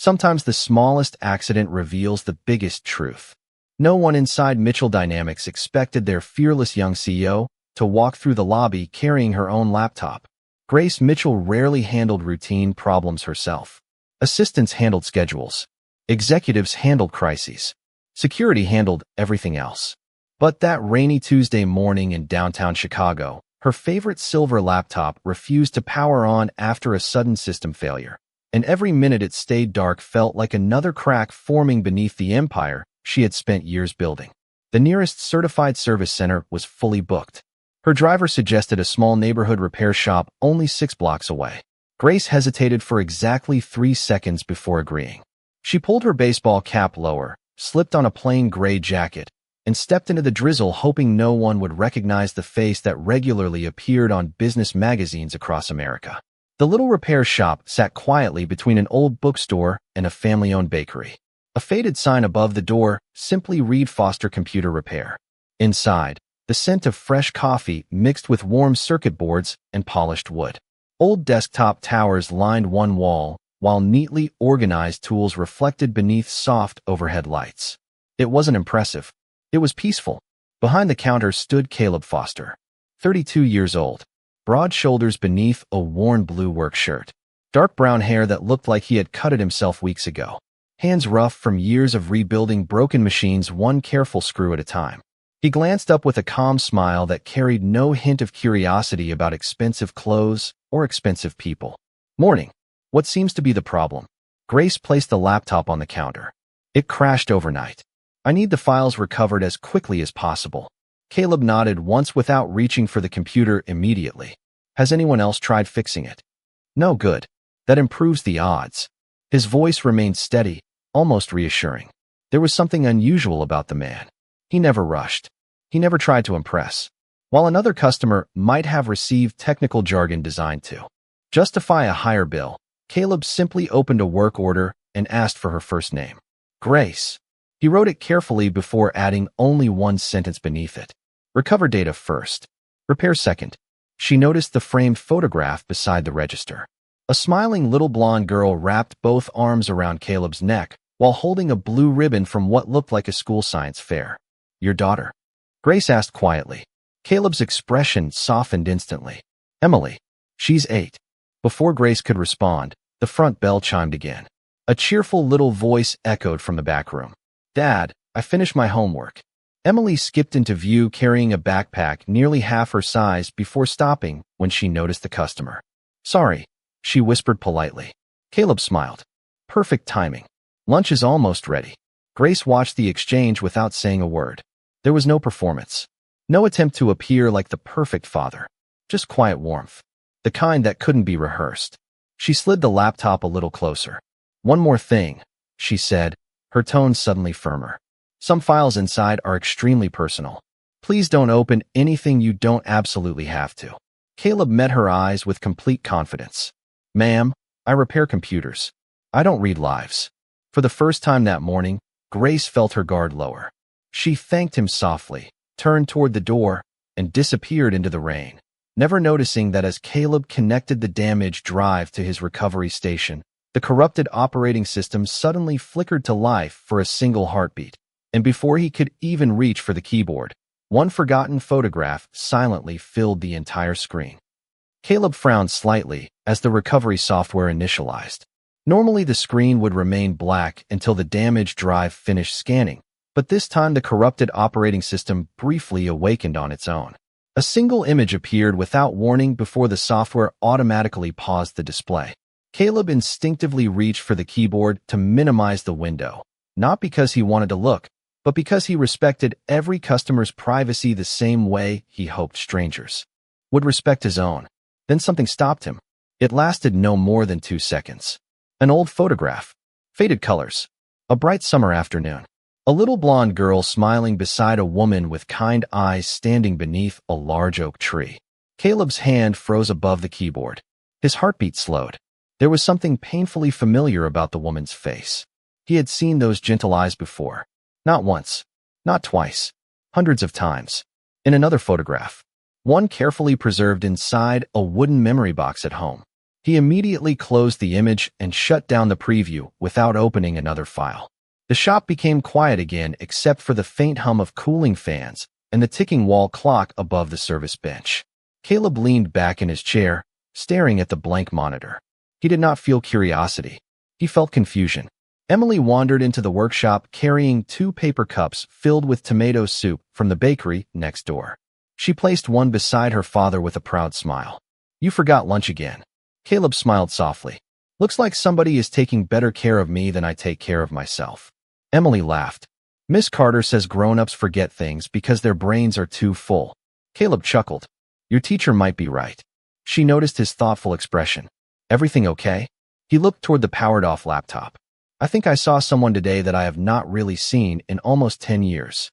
Sometimes the smallest accident reveals the biggest truth. No one inside Mitchell Dynamics expected their fearless young CEO to walk through the lobby carrying her own laptop. Grace Mitchell rarely handled routine problems herself. Assistants handled schedules. Executives handled crises. Security handled everything else. But that rainy Tuesday morning in downtown Chicago, her favorite silver laptop refused to power on after a sudden system failure. And every minute it stayed dark felt like another crack forming beneath the empire she had spent years building. The nearest certified service center was fully booked. Her driver suggested a small neighborhood repair shop only 6 blocks away. Grace hesitated for exactly 3 seconds before agreeing. She pulled her baseball cap lower, slipped on a plain gray jacket, and stepped into the drizzle hoping no one would recognize the face that regularly appeared on business magazines across America. The little repair shop sat quietly between an old bookstore and a family-owned bakery. A faded sign above the door simply read Foster Computer Repair. Inside, the scent of fresh coffee mixed with warm circuit boards and polished wood. Old desktop towers lined one wall, while neatly organized tools reflected beneath soft overhead lights. It wasn't impressive. It was peaceful. Behind the counter stood Caleb Foster, 32 years old, broad shoulders beneath a worn blue work shirt, dark brown hair that looked like he had cut it himself weeks ago, hands rough from years of rebuilding broken machines one careful screw at a time. He glanced up with a calm smile that carried no hint of curiosity about expensive clothes or expensive people. Morning. What seems to be the problem? Grace placed the laptop on the counter. It crashed overnight. I need the files recovered as quickly as possible. Caleb nodded once without reaching for the computer immediately. Has anyone else tried fixing it? No good. That improves the odds. His voice remained steady, almost reassuring. There was something unusual about the man. He never rushed. He never tried to impress. While another customer might have received technical jargon designed to justify a higher bill, Caleb simply opened a work order and asked for her first name. Grace. He wrote it carefully before adding only one sentence beneath it. Recover data first. Repair second. She noticed the framed photograph beside the register. A smiling little blonde girl wrapped both arms around Caleb's neck while holding a blue ribbon from what looked like a school science fair. Your daughter? Grace asked quietly. Caleb's expression softened instantly. Emily. She's 8. Before Grace could respond, the front bell chimed again. A cheerful little voice echoed from the back room. Dad, I finished my homework. Emily skipped into view carrying a backpack nearly half her size before stopping when she noticed the customer. Sorry, she whispered politely. Caleb smiled. Perfect timing. Lunch is almost ready. Grace watched the exchange without saying a word. There was no performance. No attempt to appear like the perfect father. Just quiet warmth. The kind that couldn't be rehearsed. She slid the laptop a little closer. One more thing, she said, her tone suddenly firmer. Some files inside are extremely personal. Please don't open anything you don't absolutely have to. Caleb met her eyes with complete confidence. Ma'am, I repair computers. I don't read lives. For the first time that morning, Grace felt her guard lower. She thanked him softly, turned toward the door, and disappeared into the rain, never noticing that as Caleb connected the damaged drive to his recovery station, the corrupted operating system suddenly flickered to life for a single heartbeat, and before he could even reach for the keyboard, one forgotten photograph silently filled the entire screen. Caleb frowned slightly as the recovery software initialized. Normally the screen would remain black until the damaged drive finished scanning, but this time the corrupted operating system briefly awakened on its own. A single image appeared without warning before the software automatically paused the display. Caleb instinctively reached for the keyboard to minimize the window, not because he wanted to look, but because he respected every customer's privacy the same way he hoped strangers would respect his own. Then something stopped him. It lasted no more than 2 seconds. An old photograph. Faded colors. A bright summer afternoon. A little blonde girl smiling beside a woman with kind eyes standing beneath a large oak tree. Caleb's hand froze above the keyboard. His heartbeat slowed. There was something painfully familiar about the woman's face. He had seen those gentle eyes before. Not once. Not twice. Hundreds of times. In another photograph. One carefully preserved inside a wooden memory box at home. He immediately closed the image and shut down the preview without opening another file. The shop became quiet again except for the faint hum of cooling fans and the ticking wall clock above the service bench. Caleb leaned back in his chair, staring at the blank monitor. He did not feel curiosity. He felt confusion. Emily wandered into the workshop carrying 2 paper cups filled with tomato soup from the bakery next door. She placed one beside her father with a proud smile. "You forgot lunch again." Caleb smiled softly. "Looks like somebody is taking better care of me than I take care of myself." Emily laughed. "Miss Carter says grown-ups forget things because their brains are too full." Caleb chuckled. "Your teacher might be right." She noticed his thoughtful expression. "Everything okay?" He looked toward the powered-off laptop. "I think I saw someone today that I have not really seen in almost 10 years.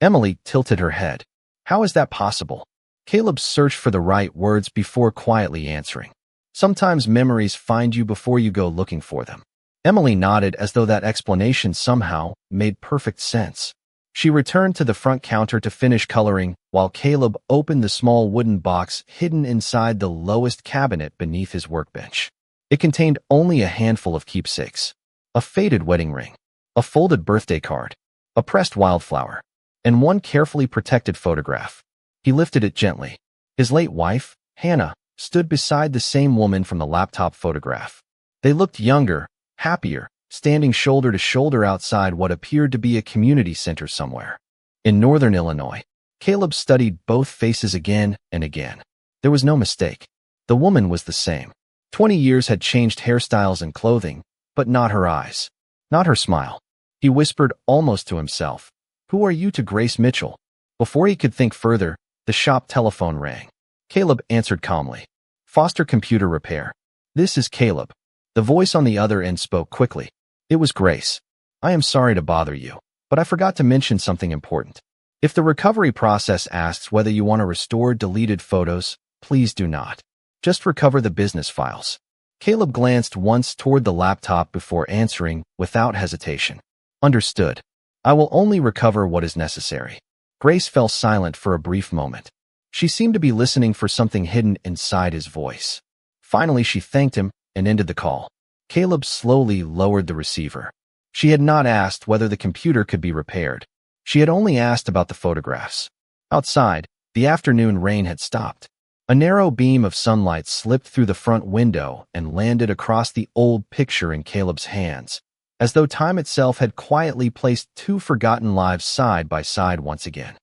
Emily tilted her head. "How is that possible?" Caleb searched for the right words before quietly answering. "Sometimes memories find you before you go looking for them." Emily nodded as though that explanation somehow made perfect sense. She returned to the front counter to finish coloring while Caleb opened the small wooden box hidden inside the lowest cabinet beneath his workbench. It contained only a handful of keepsakes. A faded wedding ring, a folded birthday card, a pressed wildflower, and one carefully protected photograph. He lifted it gently. His late wife, Hannah, stood beside the same woman from the laptop photograph. They looked younger, happier, standing shoulder to shoulder outside what appeared to be a community center somewhere. In northern Illinois, Caleb studied both faces again and again. There was no mistake. The woman was the same. 20 years had changed hairstyles and clothing, but not her eyes, not her smile. He whispered almost to himself, "Who are you to Grace Mitchell?" Before he could think further, the shop telephone rang. Caleb answered calmly. "Foster Computer Repair. This is Caleb." The voice on the other end spoke quickly. It was Grace. "I am sorry to bother you, but I forgot to mention something important. If the recovery process asks whether you want to restore deleted photos, please do not. Just recover the business files." Caleb glanced once toward the laptop before answering without hesitation. "Understood. I will only recover what is necessary." Grace fell silent for a brief moment. She seemed to be listening for something hidden inside his voice. Finally, she thanked him and ended the call. Caleb slowly lowered the receiver. She had not asked whether the computer could be repaired. She had only asked about the photographs. Outside, the afternoon rain had stopped. A narrow beam of sunlight slipped through the front window and landed across the old picture in Caleb's hands, as though time itself had quietly placed 2 forgotten lives side by side once again.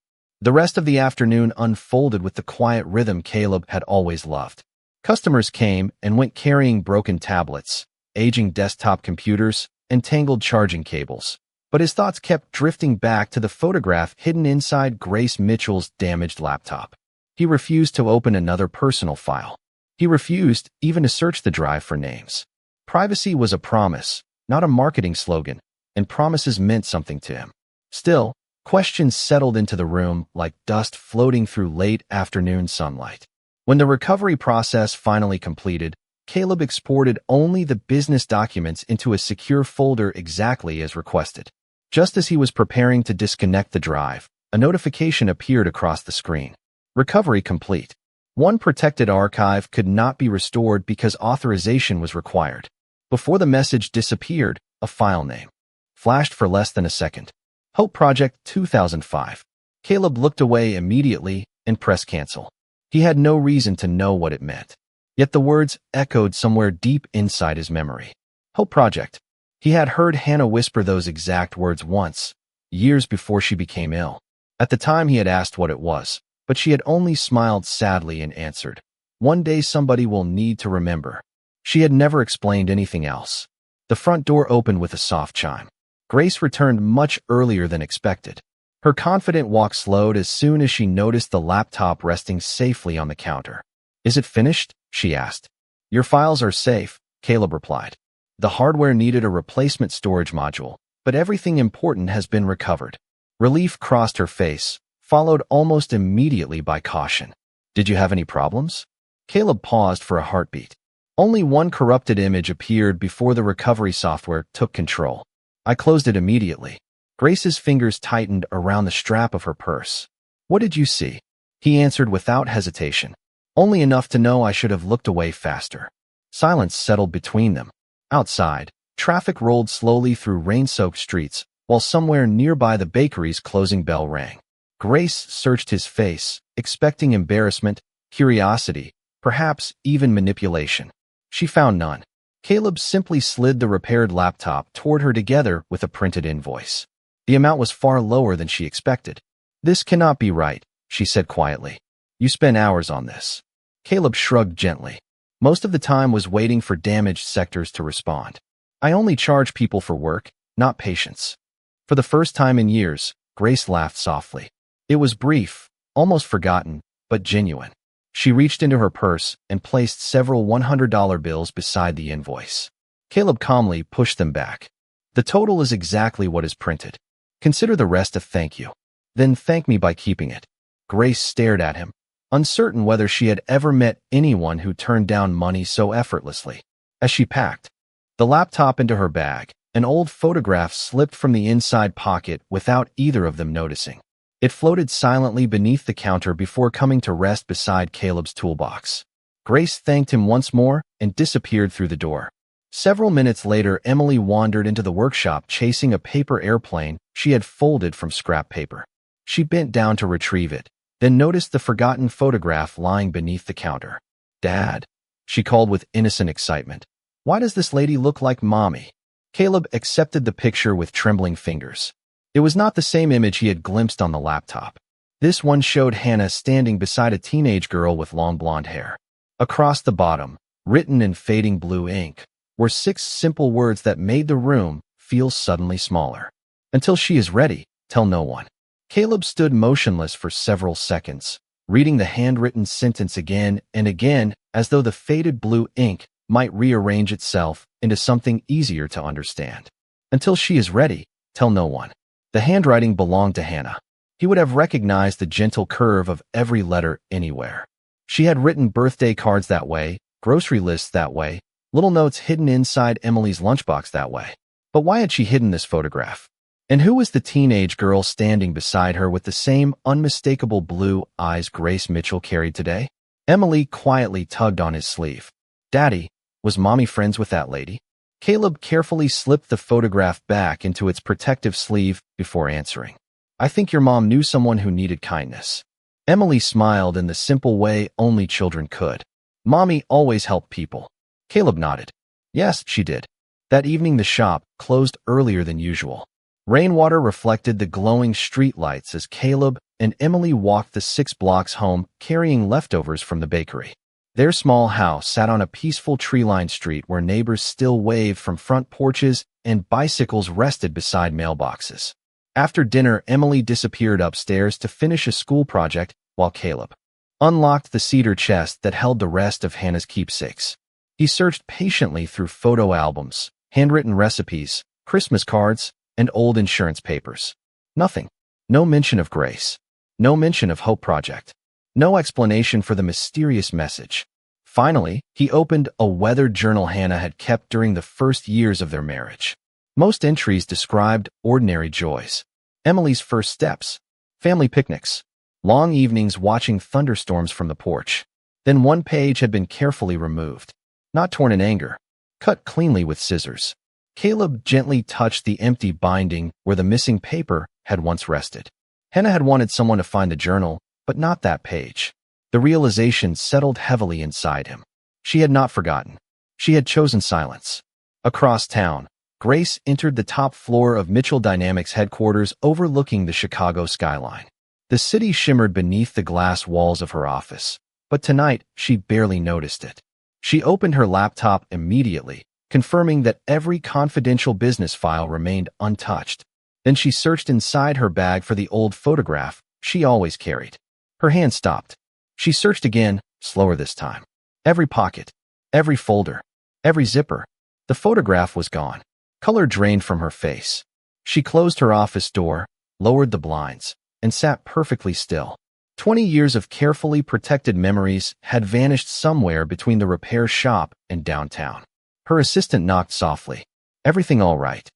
The rest of the afternoon unfolded with the quiet rhythm Caleb had always loved. Customers came and went carrying broken tablets, aging desktop computers, and tangled charging cables. But his thoughts kept drifting back to the photograph hidden inside Grace Mitchell's damaged laptop. He refused to open another personal file. He refused even to search the drive for names. Privacy was a promise, not a marketing slogan, and promises meant something to him. Still, questions settled into the room like dust floating through late afternoon sunlight. When the recovery process finally completed, Caleb exported only the business documents into a secure folder exactly as requested. Just as he was preparing to disconnect the drive, a notification appeared across the screen. Recovery complete. One protected archive could not be restored because authorization was required. Before the message disappeared, a file name flashed for less than a second. Hope Project 2005. Caleb looked away immediately and pressed cancel. He had no reason to know what it meant. Yet the words echoed somewhere deep inside his memory. Hope Project. He had heard Hannah whisper those exact words once, years before she became ill. At the time he had asked what it was, but she had only smiled sadly and answered, "One day somebody will need to remember." She had never explained anything else. The front door opened with a soft chime. Grace returned much earlier than expected. Her confident walk slowed as soon as she noticed the laptop resting safely on the counter. "Is it finished?" she asked. "Your files are safe," Caleb replied. "The hardware needed a replacement storage module, but everything important has been recovered." Relief crossed her face, followed almost immediately by caution. "Did you have any problems?" Caleb paused for a heartbeat. Only one corrupted image appeared before the recovery software took control. "I closed it immediately." Grace's fingers tightened around the strap of her purse. "What did you see?" He answered without hesitation. "Only enough to know I should have looked away faster." Silence settled between them. Outside, traffic rolled slowly through rain-soaked streets, while somewhere nearby the bakery's closing bell rang. Grace searched his face, expecting embarrassment, curiosity, perhaps even manipulation. She found none. Caleb simply slid the repaired laptop toward her together with a printed invoice. The amount was far lower than she expected. "This cannot be right," she said quietly. "You spent hours on this." Caleb shrugged gently. Most of the time was waiting for damaged sectors to respond. "I only charge people for work, not patience." For the first time in years, Grace laughed softly. It was brief, almost forgotten, but genuine. She reached into her purse and placed several $100 bills beside the invoice. Caleb calmly pushed them back. "The total is exactly what is printed. Consider the rest a thank you. Then thank me by keeping it." Grace stared at him, uncertain whether she had ever met anyone who turned down money so effortlessly. As she packed the laptop into her bag, an old photograph slipped from the inside pocket without either of them noticing. It floated silently beneath the counter before coming to rest beside Caleb's toolbox. Grace thanked him once more and disappeared through the door. Several minutes later, Emily wandered into the workshop chasing a paper airplane she had folded from scrap paper. She bent down to retrieve it, then noticed the forgotten photograph lying beneath the counter. "Dad," she called with innocent excitement. "Why does this lady look like Mommy?" Caleb accepted the picture with trembling fingers. It was not the same image he had glimpsed on the laptop. This one showed Hannah standing beside a teenage girl with long blonde hair. Across the bottom, written in fading blue ink, were 6 simple words that made the room feel suddenly smaller. "Until she is ready, tell no one." Caleb stood motionless for several seconds, reading the handwritten sentence again and again as though the faded blue ink might rearrange itself into something easier to understand. "Until she is ready, tell no one." The handwriting belonged to Hannah. He would have recognized the gentle curve of every letter anywhere. She had written birthday cards that way, grocery lists that way, little notes hidden inside Emily's lunchbox that way. But why had she hidden this photograph? And who was the teenage girl standing beside her with the same unmistakable blue eyes Grace Mitchell carried today? Emily quietly tugged on his sleeve. "Daddy, was Mommy friends with that lady?" Caleb carefully slipped the photograph back into its protective sleeve before answering. "I think your mom knew someone who needed kindness." Emily smiled in the simple way only children could. "Mommy always helped people." Caleb nodded. "Yes, she did." That evening the shop closed earlier than usual. Rainwater reflected the glowing streetlights as Caleb and Emily walked the 6 blocks home carrying leftovers from the bakery. Their small house sat on a peaceful tree-lined street where neighbors still waved from front porches and bicycles rested beside mailboxes. After dinner, Emily disappeared upstairs to finish a school project while Caleb unlocked the cedar chest that held the rest of Hannah's keepsakes. He searched patiently through photo albums, handwritten recipes, Christmas cards, and old insurance papers. Nothing. No mention of Grace. No mention of Hope Project. No explanation for the mysterious message. Finally, he opened a weathered journal Hannah had kept during the first years of their marriage. Most entries described ordinary joys. Emily's first steps, family picnics, long evenings watching thunderstorms from the porch. Then one page had been carefully removed. Not torn in anger, cut cleanly with scissors. Caleb gently touched the empty binding where the missing paper had once rested. Hannah had wanted someone to find the journal, but not that page. The realization settled heavily inside him. She had not forgotten. She had chosen silence. Across town, Grace entered the top floor of Mitchell Dynamics headquarters overlooking the Chicago skyline. The city shimmered beneath the glass walls of her office, but tonight she barely noticed it. She opened her laptop immediately, confirming that every confidential business file remained untouched. Then she searched inside her bag for the old photograph she always carried. Her hand stopped. She searched again, slower this time. Every pocket, every folder, every zipper. The photograph was gone. Color drained from her face. She closed her office door, lowered the blinds, and sat perfectly still. 20 years of carefully protected memories had vanished somewhere between the repair shop and downtown. Her assistant knocked softly. "Everything all right?"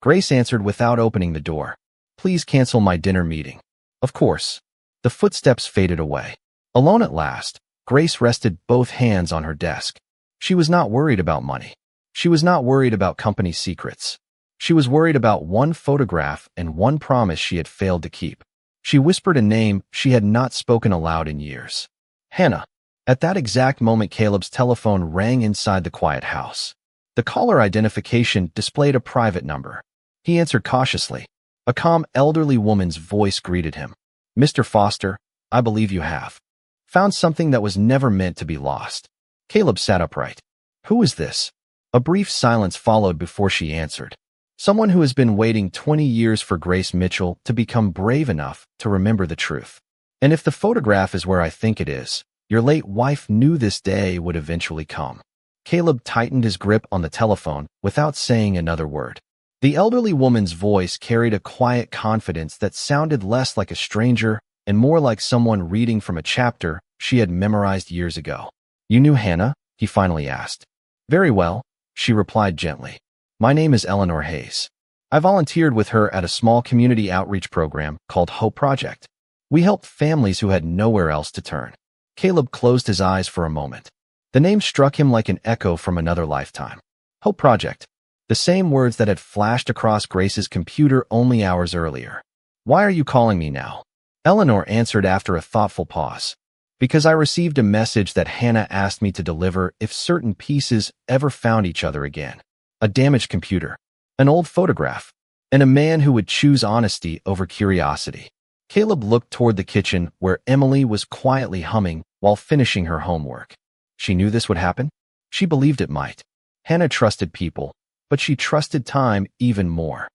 Grace answered without opening the door. "Please cancel my dinner meeting." "Of course." The footsteps faded away. Alone at last, Grace rested both hands on her desk. She was not worried about money. She was not worried about company secrets. She was worried about one photograph and one promise she had failed to keep. She whispered a name she had not spoken aloud in years. Hannah. At that exact moment, Caleb's telephone rang inside the quiet house. The caller identification displayed a private number. He answered cautiously. A calm, elderly woman's voice greeted him. Mr. Foster, I believe you have found something that was never meant to be lost. Caleb sat upright. Who is this? A brief silence followed before she answered. Someone who has been waiting 20 years for Grace Mitchell to become brave enough to remember the truth. And if the photograph is where I think it is, your late wife knew this day would eventually come. Caleb tightened his grip on the telephone without saying another word. The elderly woman's voice carried a quiet confidence that sounded less like a stranger and more like someone reading from a chapter she had memorized years ago. You knew Hannah? He finally asked. Very well, she replied gently. My name is Eleanor Hayes. I volunteered with her at a small community outreach program called Hope Project. We helped families who had nowhere else to turn. Caleb closed his eyes for a moment. The name struck him like an echo from another lifetime. Hope Project. The same words that had flashed across Grace's computer only hours earlier. Why are you calling me now? Eleanor answered after a thoughtful pause. Because I received a message that Hannah asked me to deliver if certain pieces ever found each other again. A damaged computer, an old photograph, and a man who would choose honesty over curiosity. Caleb looked toward the kitchen where Emily was quietly humming while finishing her homework. She knew this would happen. She believed it might. Hannah trusted people, but she trusted time even more.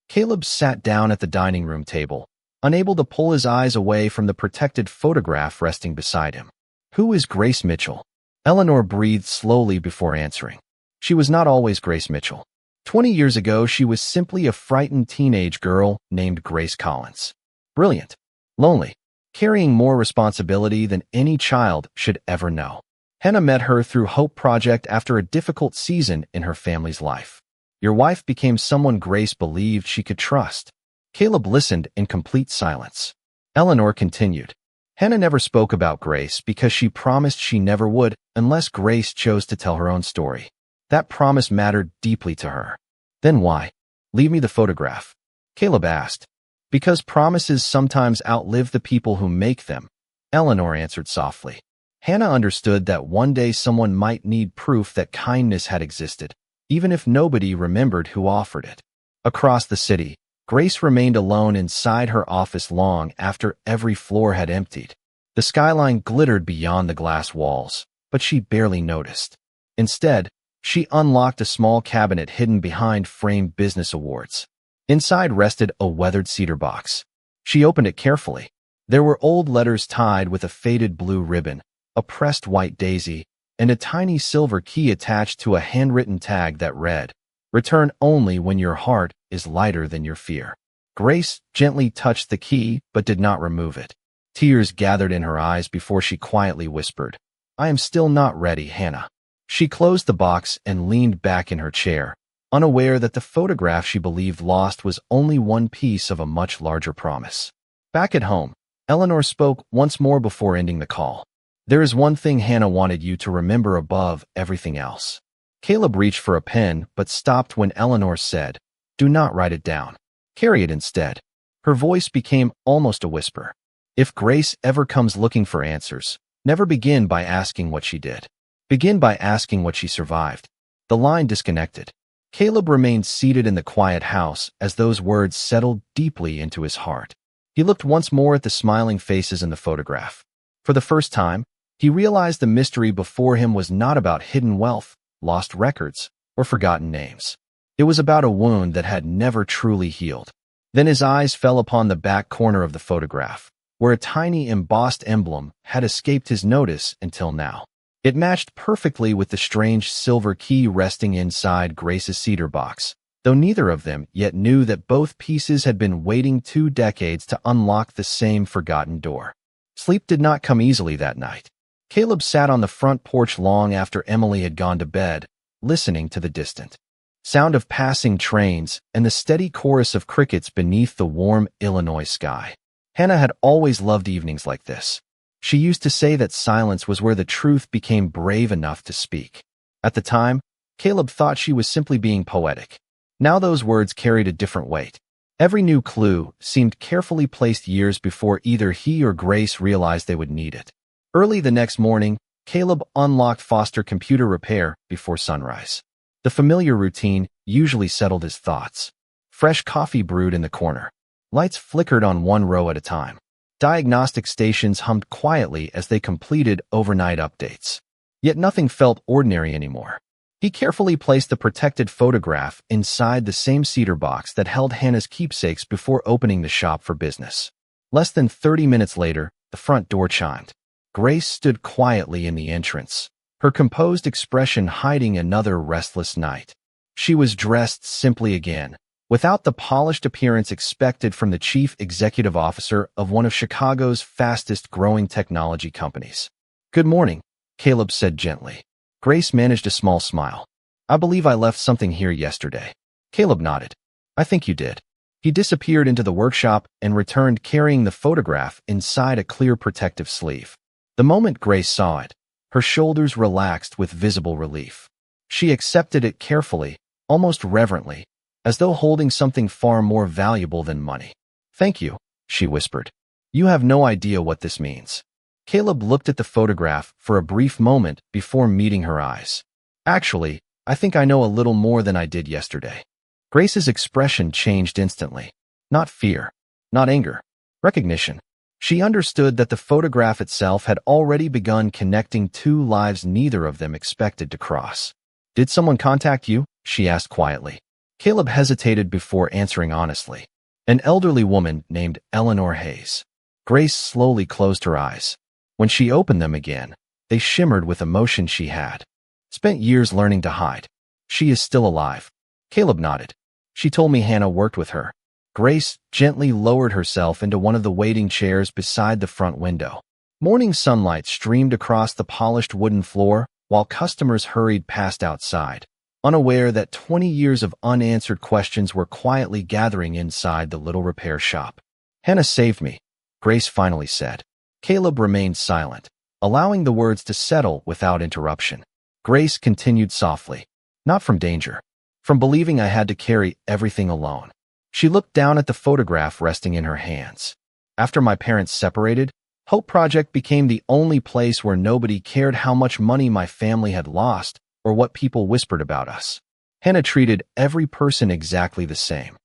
Caleb sat down at the dining room table, unable to pull his eyes away from the protected photograph resting beside him. Who is Grace Mitchell? Eleanor breathed slowly before answering. She was not always Grace Mitchell. 20 years ago, she was simply a frightened teenage girl named Grace Collins. Brilliant, lonely, carrying more responsibility than any child should ever know. Hannah met her through Hope Project after a difficult season in her family's life. Your wife became someone Grace believed she could trust. Caleb listened in complete silence. Eleanor continued. Hannah never spoke about Grace because she promised she never would unless Grace chose to tell her own story. That promise mattered deeply to her. Then why? Leave me the photograph. Caleb asked. Because promises sometimes outlive the people who make them, Eleanor answered softly. Hannah understood that one day someone might need proof that kindness had existed, even if nobody remembered who offered it. Across the city, Grace remained alone inside her office long after every floor had emptied. The skyline glittered beyond the glass walls, but she barely noticed. Instead, she unlocked a small cabinet hidden behind framed business awards. Inside rested a weathered cedar box. She opened it carefully. There were old letters tied with a faded blue ribbon, a pressed white daisy, and a tiny silver key attached to a handwritten tag that read, "Return only when your heart is lighter than your fear." Grace gently touched the key but did not remove it. Tears gathered in her eyes before she quietly whispered, "I am still not ready, Hannah." She closed the box and leaned back in her chair, unaware that the photograph she believed lost was only one piece of a much larger promise. Back at home, Eleanor spoke once more before ending the call. There is one thing Hannah wanted you to remember above everything else. Caleb reached for a pen but stopped when Eleanor said, "Do not write it down. Carry it instead." Her voice became almost a whisper. If Grace ever comes looking for answers, never begin by asking what she did. Begin by asking what she survived. The line disconnected. Caleb remained seated in the quiet house as those words settled deeply into his heart. He looked once more at the smiling faces in the photograph. For the first time, he realized the mystery before him was not about hidden wealth, lost records, or forgotten names. It was about a wound that had never truly healed. Then his eyes fell upon the back corner of the photograph, where a tiny embossed emblem had escaped his notice until now. It matched perfectly with the strange silver key resting inside Grace's cedar box, though neither of them yet knew that both pieces had been waiting 2 decades to unlock the same forgotten door. Sleep did not come easily that night. Caleb sat on the front porch long after Emily had gone to bed, listening to the distant sound of passing trains and the steady chorus of crickets beneath the warm Illinois sky. Hannah had always loved evenings like this. She used to say that silence was where the truth became brave enough to speak. At the time, Caleb thought she was simply being poetic. Now those words carried a different weight. Every new clue seemed carefully placed years before either he or Grace realized they would need it. Early the next morning, Caleb unlocked Foster Computer Repair before sunrise. The familiar routine usually settled his thoughts. Fresh coffee brewed in the corner. Lights flickered on one row at a time. Diagnostic stations hummed quietly as they completed overnight updates. Yet nothing felt ordinary anymore. He carefully placed the protected photograph inside the same cedar box that held Hannah's keepsakes before opening the shop for business. Less than 30 minutes later, the front door chimed. Grace stood quietly in the entrance, her composed expression hiding another restless night. She was dressed simply again, without the polished appearance expected from the chief executive officer of one of Chicago's fastest-growing technology companies. "Good morning," Caleb said gently. Grace managed a small smile. "I believe I left something here yesterday." Caleb nodded. "I think you did." He disappeared into the workshop and returned carrying the photograph inside a clear protective sleeve. The moment Grace saw it, her shoulders relaxed with visible relief. She accepted it carefully, almost reverently, as though holding something far more valuable than money. "Thank you," she whispered. "You have no idea what this means." Caleb looked at the photograph for a brief moment before meeting her eyes. "Actually, I think I know a little more than I did yesterday." Grace's expression changed instantly. Not fear, not anger, recognition. She understood that the photograph itself had already begun connecting two lives neither of them expected to cross. "Did someone contact you?" she asked quietly. Caleb hesitated before answering honestly. "An elderly woman named Eleanor Hayes." Grace slowly closed her eyes. When she opened them again, they shimmered with emotion she had spent years learning to hide. "She is still alive." Caleb nodded. "She told me Hannah worked with her." Grace gently lowered herself into one of the waiting chairs beside the front window. Morning sunlight streamed across the polished wooden floor while customers hurried past outside, unaware that 20 years of unanswered questions were quietly gathering inside the little repair shop. "Hannah saved me," Grace finally said. Caleb remained silent, allowing the words to settle without interruption. Grace continued softly. "Not from danger. From believing I had to carry everything alone." She looked down at the photograph resting in her hands. "After my parents separated, Hope Project became the only place where nobody cared how much money my family had lost or what people whispered about us. Hannah treated every person exactly the same."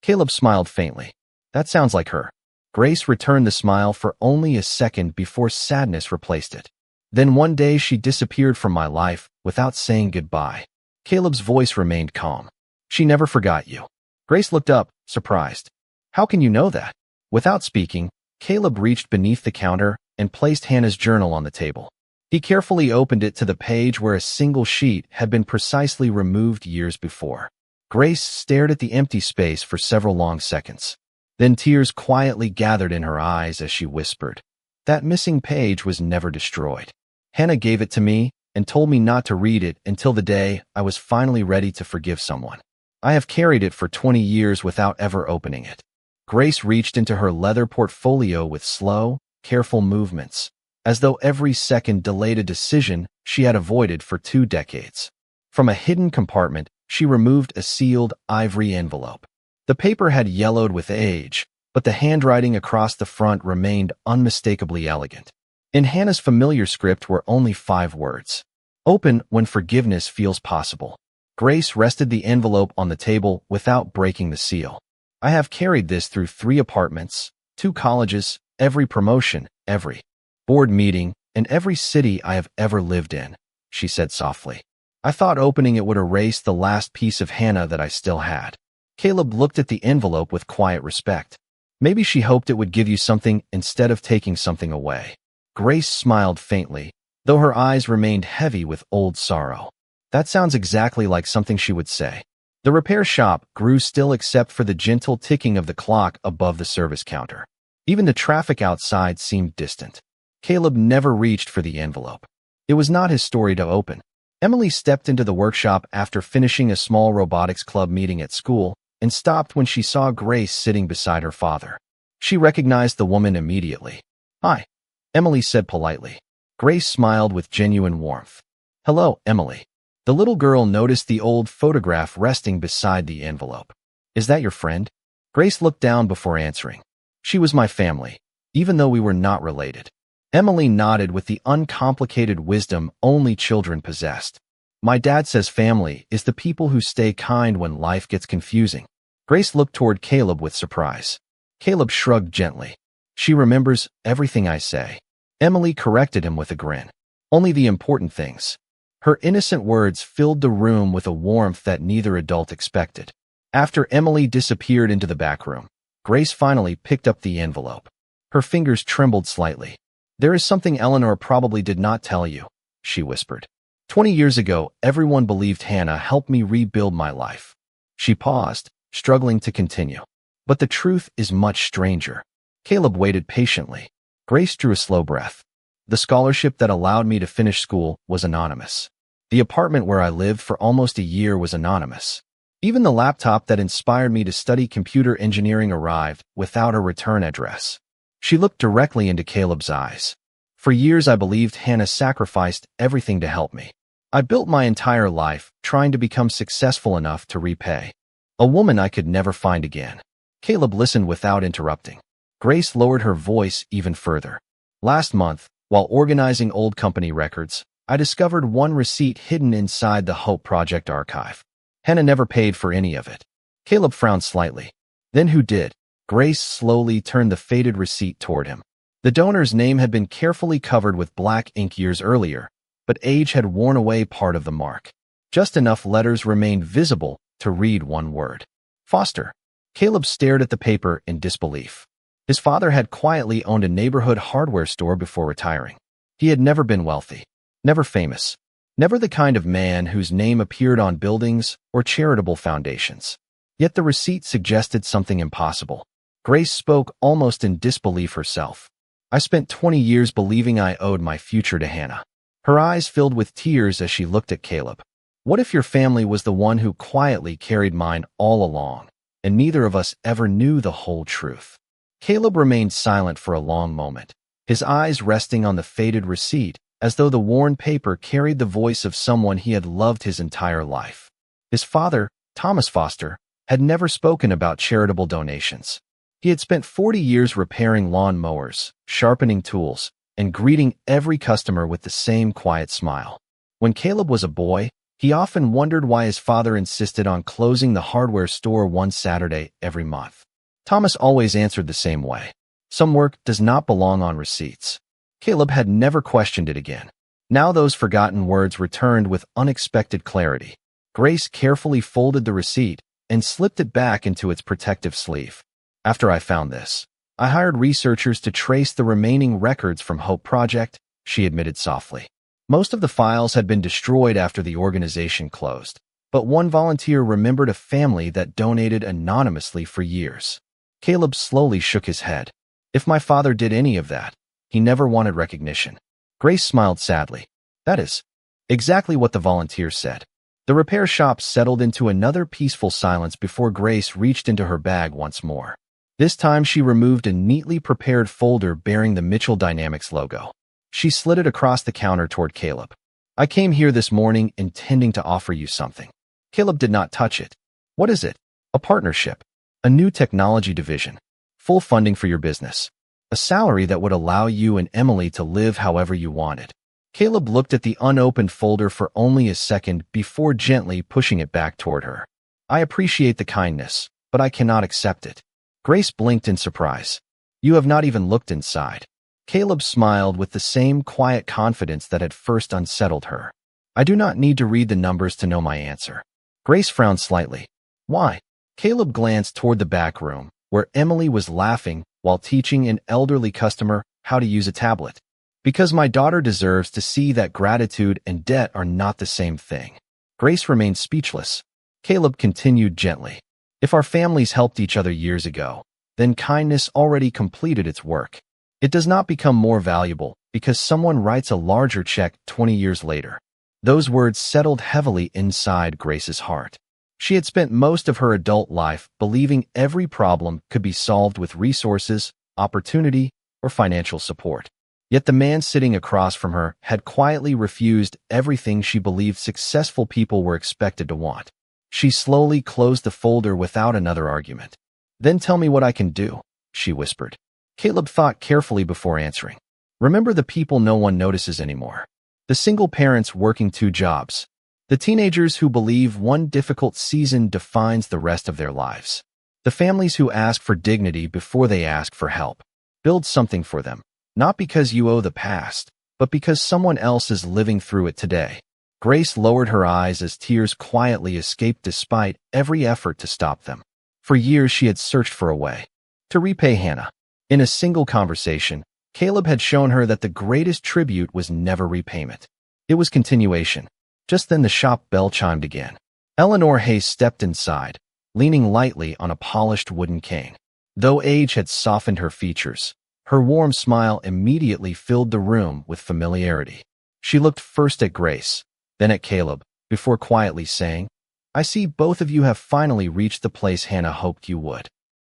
Caleb smiled faintly. "That sounds like her." Grace returned the smile for only a second before sadness replaced it. "Then one day she disappeared from my life without saying goodbye." Caleb's voice remained calm. "She never forgot you." Grace looked up, surprised. "How can you know that?" Without speaking, Caleb reached beneath the counter and placed Hannah's journal on the table. He carefully opened it to the page where a single sheet had been precisely removed years before. Grace stared at the empty space for several long seconds. Then tears quietly gathered in her eyes as she whispered, "That missing page was never destroyed. Hannah gave it to me and told me not to read it until the day I was finally ready to forgive someone. I have carried it for 20 years without ever opening it." Grace reached into her leather portfolio with slow, careful movements, as though every second delayed a decision she had avoided for 2 decades. From a hidden compartment, she removed a sealed ivory envelope. The paper had yellowed with age, but the handwriting across the front remained unmistakably elegant. In Hannah's familiar script were only 5 words. "Open when forgiveness feels possible." Grace rested the envelope on the table without breaking the seal. "I have carried this through 3 apartments, 2 colleges, every promotion, every board meeting, and every city I have ever lived in," she said softly. "I thought opening it would erase the last piece of Hannah that I still had." Caleb looked at the envelope with quiet respect. "Maybe she hoped it would give you something instead of taking something away." Grace smiled faintly, though her eyes remained heavy with old sorrow. That sounds exactly like something she would say. The repair shop grew still except for the gentle ticking of the clock above the service counter. Even the traffic outside seemed distant. Caleb never reached for the envelope. It was not his story to open. Emily stepped into the workshop after finishing a small robotics club meeting at school and stopped when she saw Grace sitting beside her father. She recognized the woman immediately. "Hi," Emily said politely. Grace smiled with genuine warmth. "Hello, Emily." The little girl noticed the old photograph resting beside the envelope. Is that your friend? Grace looked down before answering. She was my family, even though we were not related. Emily nodded with the uncomplicated wisdom only children possessed. My dad says family is the people who stay kind when life gets confusing. Grace looked toward Caleb with surprise. Caleb shrugged gently. She remembers everything I say. Emily corrected him with a grin. Only the important things. Her innocent words filled the room with a warmth that neither adult expected. After Emily disappeared into the back room, Grace finally picked up the envelope. Her fingers trembled slightly. There is something Eleanor probably did not tell you, she whispered. 20 years ago, everyone believed Hannah helped me rebuild my life. She paused, struggling to continue. But the truth is much stranger. Caleb waited patiently. Grace drew a slow breath. The scholarship that allowed me to finish school was anonymous. The apartment where I lived for almost a year was anonymous. Even the laptop that inspired me to study computer engineering arrived without a return address. She looked directly into Caleb's eyes. For years I believed Hannah sacrificed everything to help me. I built my entire life trying to become successful enough to repay. A woman I could never find again. Caleb listened without interrupting. Grace lowered her voice even further. Last month, while organizing old company records, I discovered one receipt hidden inside the Hope Project archive. Hannah never paid for any of it. Caleb frowned slightly. Then who did? Grace slowly turned the faded receipt toward him. The donor's name had been carefully covered with black ink years earlier, but age had worn away part of the mark. Just enough letters remained visible to read one word. Foster. Caleb stared at the paper in disbelief. His father had quietly owned a neighborhood hardware store before retiring. He had never been wealthy, never famous, never the kind of man whose name appeared on buildings or charitable foundations. Yet the receipt suggested something impossible. Grace spoke almost in disbelief herself. I spent 20 years believing I owed my future to Hannah. Her eyes filled with tears as she looked at Caleb. What if your family was the one who quietly carried mine all along, and neither of us ever knew the whole truth? Caleb remained silent for a long moment, his eyes resting on the faded receipt, as though the worn paper carried the voice of someone he had loved his entire life. His father, Thomas Foster, had never spoken about charitable donations. He had spent 40 years repairing lawn mowers, sharpening tools, and greeting every customer with the same quiet smile. When Caleb was a boy, he often wondered why his father insisted on closing the hardware store one Saturday every month. Thomas always answered the same way. Some work does not belong on receipts. Caleb had never questioned it again. Now those forgotten words returned with unexpected clarity. Grace carefully folded the receipt and slipped it back into its protective sleeve. After I found this, I hired researchers to trace the remaining records from Hope Project, she admitted softly. Most of the files had been destroyed after the organization closed, but one volunteer remembered a family that donated anonymously for years. Caleb slowly shook his head. If my father did any of that, he never wanted recognition. Grace smiled sadly. That is exactly what the volunteer said. The repair shop settled into another peaceful silence before Grace reached into her bag once more. This time she removed a neatly prepared folder bearing the Mitchell Dynamics logo. She slid it across the counter toward Caleb. I came here this morning intending to offer you something. Caleb did not touch it. What is it? A partnership. A new technology division. Full funding for your business. A salary that would allow you and Emily to live however you wanted. Caleb looked at the unopened folder for only a second before gently pushing it back toward her. I appreciate the kindness, but I cannot accept it. Grace blinked in surprise. You have not even looked inside. Caleb smiled with the same quiet confidence that had first unsettled her. I do not need to read the numbers to know my answer. Grace frowned slightly. Why? Caleb glanced toward the back room, where Emily was laughing while teaching an elderly customer how to use a tablet. Because my daughter deserves to see that gratitude and debt are not the same thing. Grace remained speechless. Caleb continued gently. If our families helped each other years ago, then kindness already completed its work. It does not become more valuable because someone writes a larger check 20 years later. Those words settled heavily inside Grace's heart. She had spent most of her adult life believing every problem could be solved with resources, opportunity, or financial support. Yet the man sitting across from her had quietly refused everything she believed successful people were expected to want. She slowly closed the folder without another argument. "Then tell me what I can do," she whispered. Caleb thought carefully before answering. "Remember the people no one notices anymore. The single parents working 2 jobs. The teenagers who believe one difficult season defines the rest of their lives. The families who ask for dignity before they ask for help. Build something for them, not because you owe the past, but because someone else is living through it today." Grace lowered her eyes as tears quietly escaped despite every effort to stop them. For years she had searched for a way to repay Hannah. In a single conversation, Caleb had shown her that the greatest tribute was never repayment. It was continuation. Just then the shop bell chimed again. Eleanor Hayes stepped inside, leaning lightly on a polished wooden cane. Though age had softened her features, her warm smile immediately filled the room with familiarity. She looked first at Grace, then at Caleb, before quietly saying, "I see both of you have finally reached the place Hannah hoped you would."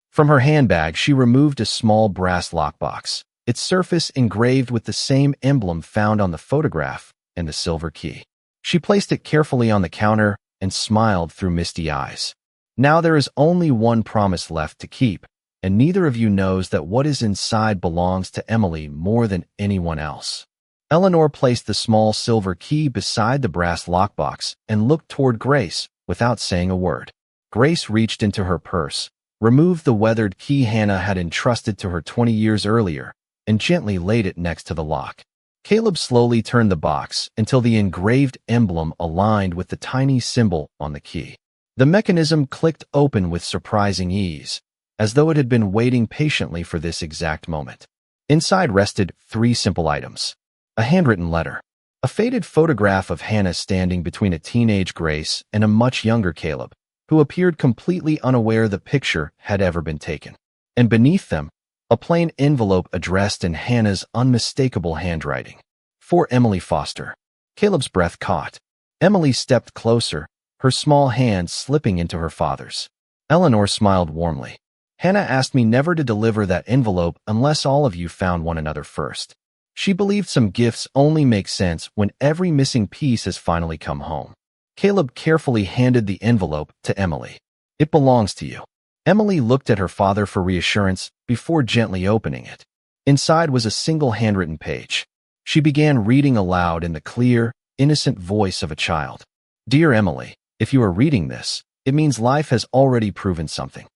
From her handbag, she removed a small brass lockbox, its surface engraved with the same emblem found on the photograph and the silver key. She placed it carefully on the counter and smiled through misty eyes. "Now there is only one promise left to keep, and neither of you knows that what is inside belongs to Emily more than anyone else." Eleanor placed the small silver key beside the brass lockbox and looked toward Grace without saying a word. Grace reached into her purse, removed the weathered key Hannah had entrusted to her 20 years earlier, and gently laid it next to the lock. Caleb slowly turned the box until the engraved emblem aligned with the tiny symbol on the key. The mechanism clicked open with surprising ease, as though it had been waiting patiently for this exact moment. Inside rested 3 simple items. A handwritten letter, a faded photograph of Hannah standing between a teenage Grace and a much younger Caleb, who appeared completely unaware the picture had ever been taken. And beneath them, a plain envelope addressed in Hannah's unmistakable handwriting. "For Emily Foster." Caleb's breath caught. Emily stepped closer, her small hand slipping into her father's. Eleanor smiled warmly. "Hannah asked me never to deliver that envelope unless all of you found one another first. She believed some gifts only make sense when every missing piece has finally come home." Caleb carefully handed the envelope to Emily. "It belongs to you." Emily looked at her father for reassurance before gently opening it. Inside was a single handwritten page. She began reading aloud in the clear, innocent voice of a child. "Dear Emily, if you are reading this, it means life has already proven something.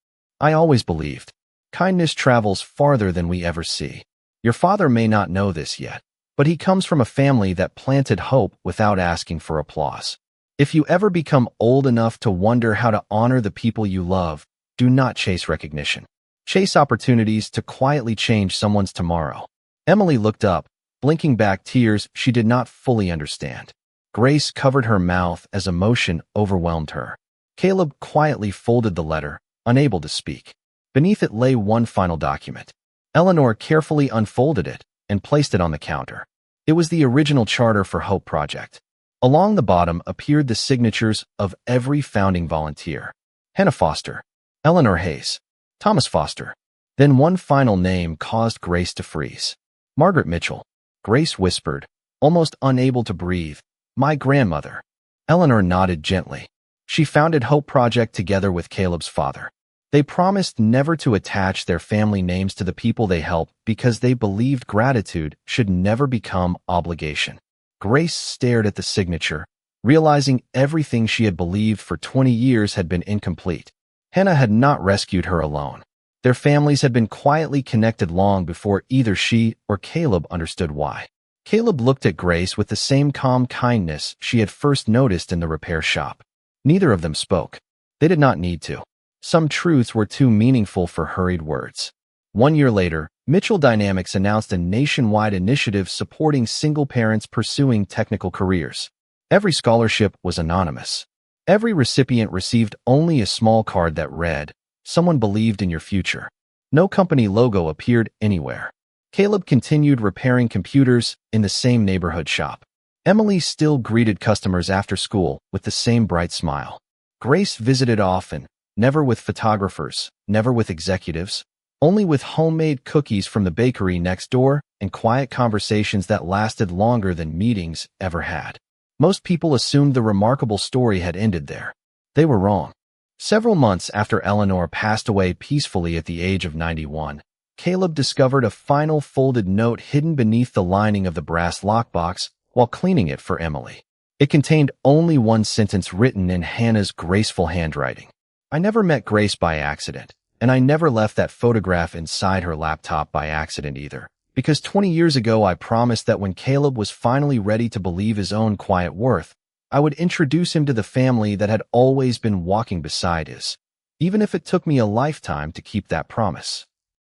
I always believed. Kindness travels farther than we ever see. Your father may not know this yet, but he comes from a family that planted hope without asking for applause. If you ever become old enough to wonder how to honor the people you love, do not chase recognition. Chase opportunities to quietly change someone's tomorrow." Emily looked up, blinking back tears she did not fully understand. Grace covered her mouth as emotion overwhelmed her. Caleb quietly folded the letter, unable to speak. Beneath it lay one final document. Eleanor carefully unfolded it and placed it on the counter. It was the original charter for Hope Project. Along the bottom appeared the signatures of every founding volunteer. Hannah Foster, Eleanor Hayes, Thomas Foster. Then one final name caused Grace to freeze. "Margaret Mitchell." Grace whispered, almost unable to breathe. "My grandmother." Eleanor nodded gently. She founded Hope Project together with Caleb's father. They promised never to attach their family names to the people they helped because they believed gratitude should never become obligation. Grace stared at the signature, realizing everything she had believed for 20 years had been incomplete. Hannah had not rescued her alone. Their families had been quietly connected long before either she or Caleb understood why. Caleb looked at Grace with the same calm kindness she had first noticed in the repair shop. Neither of them spoke. They did not need to. Some truths were too meaningful for hurried words. 1 year later, Mitchell Dynamics announced a nationwide initiative supporting single parents pursuing technical careers. Every scholarship was anonymous. Every recipient received only a small card that read, "Someone believed in your future." No company logo appeared anywhere. Caleb continued repairing computers in the same neighborhood shop. Emily still greeted customers after school with the same bright smile. Grace visited often, never with photographers, never with executives, only with homemade cookies from the bakery next door and quiet conversations that lasted longer than meetings ever had. Most people assumed the remarkable story had ended there. They were wrong. Several months after Eleanor passed away peacefully at the age of 91, Caleb discovered a final folded note hidden beneath the lining of the brass lockbox while cleaning it for Emily. It contained only one sentence written in Hannah's graceful handwriting. "I never met Grace by accident, and I never left that photograph inside her laptop by accident either, because 20 years ago I promised that when Caleb was finally ready to believe his own quiet worth, I would introduce him to the family that had always been walking beside his, even if it took me a lifetime to keep that promise."